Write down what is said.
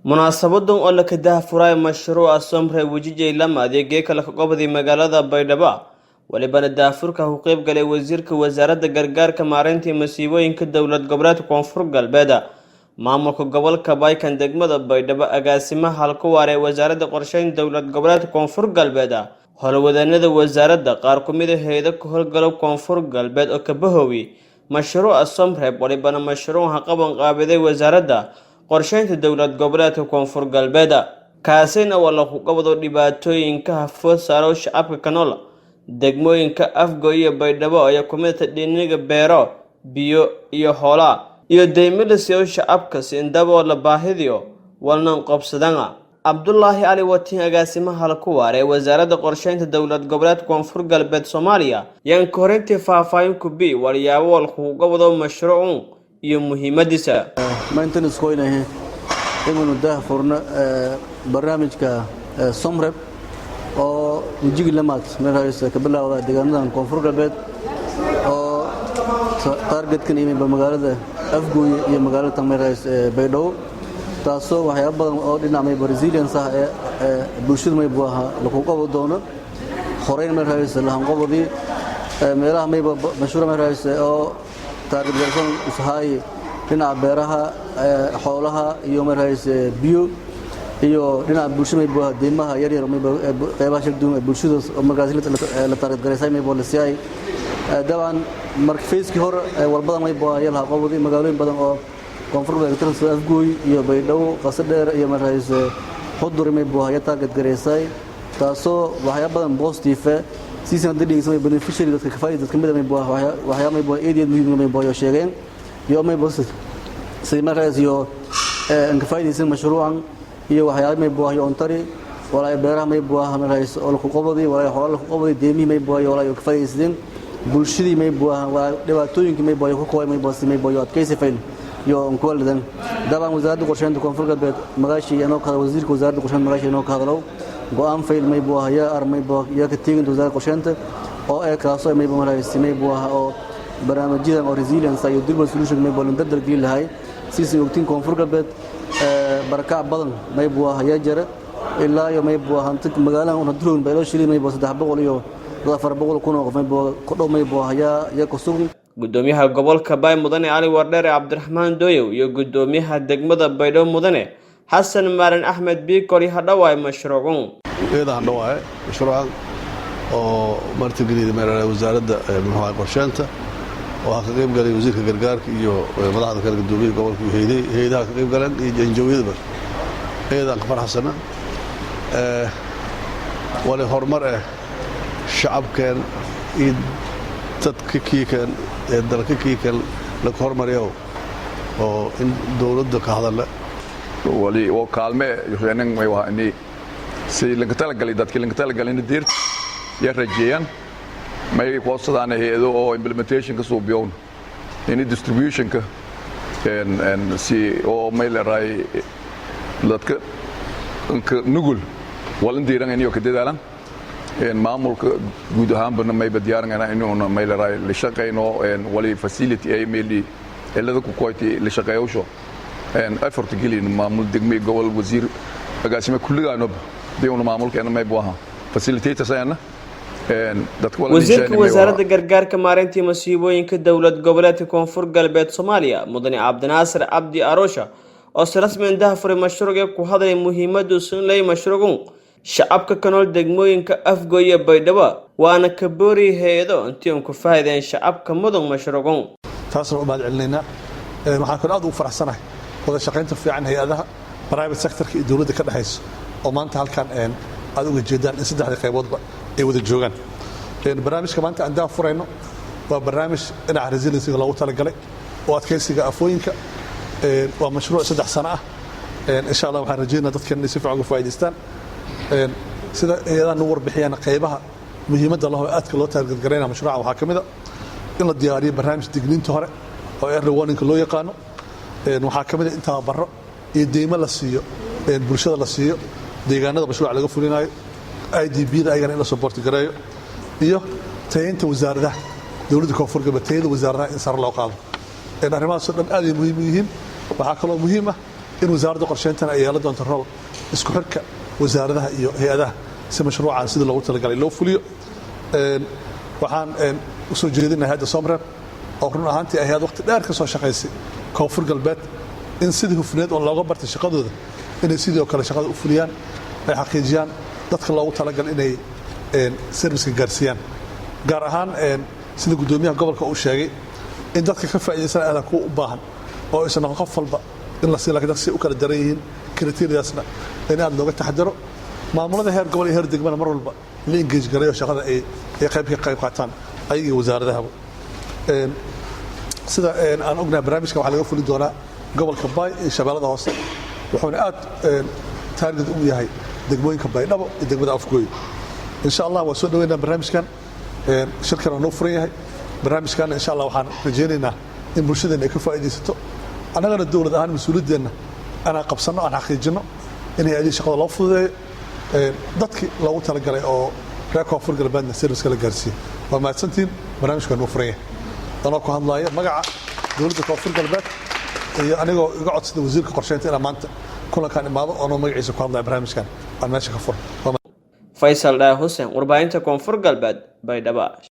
munaasabadan oo la kadaha furay mashruuca Somre wajijay lama adeegay kala qobadi magaalada Baydhabo walibana daafurka uu qayb galay wasiirka wasaaradda gargaarka maareynta masiibooyinka dowlad goboleedka Koonfur Galbeed maamulka gobolka Baykan degmada Baydhabo agaasimaha halka waare wasaaradda qorsheynta dowlad goboleedka Koonfur Galbeed howlwadanada wasaaradda qaar ku mid ah hay'adaha ka howlgala Koonfur Galbeed oo ka bahoowi mashruuca Somre walibana mashruuca qaban qaabiday wasaaradda qorsheynta dowlad goboleedka Koonfur Galbeed kaasina wala ku qabado dhibaatooyinka hafo saaro shacabka kanool degmooyinka Afgo iyo Baydhabo ayaa ku mid dhinaca beero biyo iyo xoolaha iyo deymada soo shacabka si indaba la baahidiyo walna qabsadana Abdullaahi Ali Watiin agaasimaha halka waare wasaaradda qorsheynta dowlad goboleedka Koonfur Galbeed Soomaaliya yaan korintii faahfaahin ku bi waliyaabo wal ku qabado mashruucan iyo muhiimadiisa maanta iskooynahay inuu daahfurno barnaamijka Somre oo wajigi lamaad meelaha ka bilaawda deegaanada Koonfur Galbeed oo targetkan inay magaalada Afgo iyo magaalada Tamareys Baydhabo taasoo waxyaabo badan oo dhinacmay Brazilians ah bulshada may buaha lagu qabo doono horeen meelaha lahan qobodi meelaha may mashruuc meelaha oo target garson usahay dhinaca beeraha xoolaha iyo meelahaas biyo iyo dhinaca bulshada may deymaha yar yar may qaybaha shaqadu bulshada markaas la target gareysay may boolisyay dabcan markayskii hore walbada may yalaha qowdi magaalooyin badan oo Koonfur Galbeed Afgo iyo Baydhabo qasadheer iyo meelahaas xudur may ya target gareysay taasoo waxyaabo badan positive siisan dadkiisa beneficiary dadka ka faa'iido dadka mid may waxyaabo may eediyad muhiim may sheegeen iyo may si markaas iyo ka faa'iideysan mashruucan iyo waxyaabo may ontari walaay beeraha may markaas oo ku qabadi walaay xoolo ku qabadi deemi may walaay ka faa'iideysan bulshadii may dhibaatooyinka may ku kooy may adkaysi fayn iyo onkooldan dabaan wasaaradda qorsheynta Koonfur Galbeed magaashi inoo ka wasiirka wasaaradda qorsheynta magaashi inoo ka hadlo go'aan fail may ya armay ya ka teegin wasaaradda qorsheynta oo ay kaasoo may markaas may oo barnaamijyada oo resilience iyo durban solution may bolon dadal gali lahay si ogtiin Koonfur Galbeed baraka badan may ya jara ilaa iyo may hanta magaalada oo hadroon baylo shilin may 300 iyo 400 kun oo qof may ku dhow may ya ku sugan gudoomiyaha gobolka Bay Mudane Ali Wardere Cabdiraxmaan Dooyow iyo gudoomiyaha degmada Baydhabo Mudane Xasan Maaran Axmed Bikori hadhawaay mashruucan hadhawaay mashruucan oo martigeliyay meelaha wasaaradda qorsheynta oo ka qayb galay wasiirka gargaarka iyo madaxda kala gudoomiyaha gobolka hay'adaha ka qayb galeen iyo injoowiyada hay'adaha ka farxasana wala horumar shacabkan iyo dadka kiikan dalka kiikan la hormariyo oo in dawladda ka hadala wali oo kaalme yoonan way waani si laga tala galay dadkii laga tala galay diir ya rajeeyaan may qosadaan hay'ado oo implementation ka soo biyoon in distribution ka and si oo may la raay dadka nugul walan diiran inay ka dadaalan maamulka guud ahaan may badiyaaranayna inuu may la raay la shaqeyno wali facility ay meeli ilaa ku qoyti la shaqeeyo effort gelin maamul degmay gobol wasiir agaasima kulligaano deewana maamulkeena may buaha facilitator sayna wasiirka wasaaradda gargaarka maareynta masiibooyinka dowlad goboleedka Koonfur Galbeed Soomaaliya Mudane Cabdinaasir Cabdi Aroosha oo si rasmi ah daahfuray mashruuca ku hadlay muhiimadda uu leeyahay mashruucan shacabka kanool degmooyinka Afgo iyo Baydhabo waana ka boori hay'ado intii ku faa'iideen shacabka mudan mashruucan taasoo u mahadcelinayna waxaan ku aad u faraxsanahay wada shaqaynta fiican hay'adaha private sector-ka iyo dawladda ka dhaxayso oo maanta halkan aad uga jeedaan in saddexda qayboodba ay wada joogaan barnaamijka maanta aan daafurayno waa barnaamij dhinaca resilience loogu talagalay oo adkaysiga afooyinka waa mashruuc 3 sano ah insha Allah waxaan rajaynayaa dadkan inay si fiican uga faa'iideystaan sida ayadaan u warbixiyaan qaybaha muhiimadda aadka loo target gareynaa mashruuca waxaa kamid ah in la diyaariyo barnaamij digniinta hore oo early warning loo yaqaano waxaa kamid ah inta baro iyo deymo la siiyo bulshada la siiyo deegaanada mashruuca laga fulinayo IDB-da ayagana in la support gareeyo iyo tayeynta wasaaradaha dawladda Koonfur Galbeed tayada wasaaradaha in sar loo qaado arrimahaas oo dhan aad ay muhiim yihiin waxaa kaloo muhiim ah in wasaaradda qorsheyntan ay yeelan doonto rol isku xirka wasaaradaha iyo hay-adaha si mashruucan sida loogu talagalay loo fuliyo waxaan u soo jeedinahay hadda Somreeb oo run ahaantii ay hay'ad waqti dheer ka soo shaqaysay koonfur galbeed in sidii hufneed oo looga bartay shaqadooda inay sidoo kale shaqada u fuliyaan ay xaqiijiyaan dadka loogu talagalay inay service gaarsiiyaan gaar ahaan sida gudoomiyaha gobolka uu sheegay in dadka ka faa'iideysan aad ku u baahan oo isna qof walba in la sii laakiin si u kala daran yihiin kriteeriyadaasna in aad looga taxadaro maamulada heer gobol iyo heer degmada mar walba la engage gareeyo shaqada ay qayb qaataan ayaga wasaaradaha sida aan ognahay barnaamijka waxa laga fuli doonaa gobolka Bay iyo Shabeellada Hoose wuxuuna aad taarget u yahay degmooyinka Baydhabo iyo degmada Afgooy insha Allah waa soo dhaweynaa barnaamijkan shirkana noo furan yahay barnaamijkan insha Allah waxaan rajaynaynaa in bulshadana ay ka faa'iideysato annagana dawlad ahaan mas'uuliyadeena ana qabsano aan xaqiijino in hay'adaha shaqada loo fududeeyo dadkii loogu talagalay oo reer koonfur galbeedna service la gaarsiiyo waa mahadsantiin barnaamijkan noo furan yahay anoo ku hadlaaya magaca dawladda koonfur galbeed iyo anigoo iga codsada wasiirka qorsheynta inaan maanta kulankan imaado oo magaciisa ku hadlaya barnaamijkan aan meesha ka furo Faisal Daa Hussein warbaahinta koonfur galbeed Baydhabo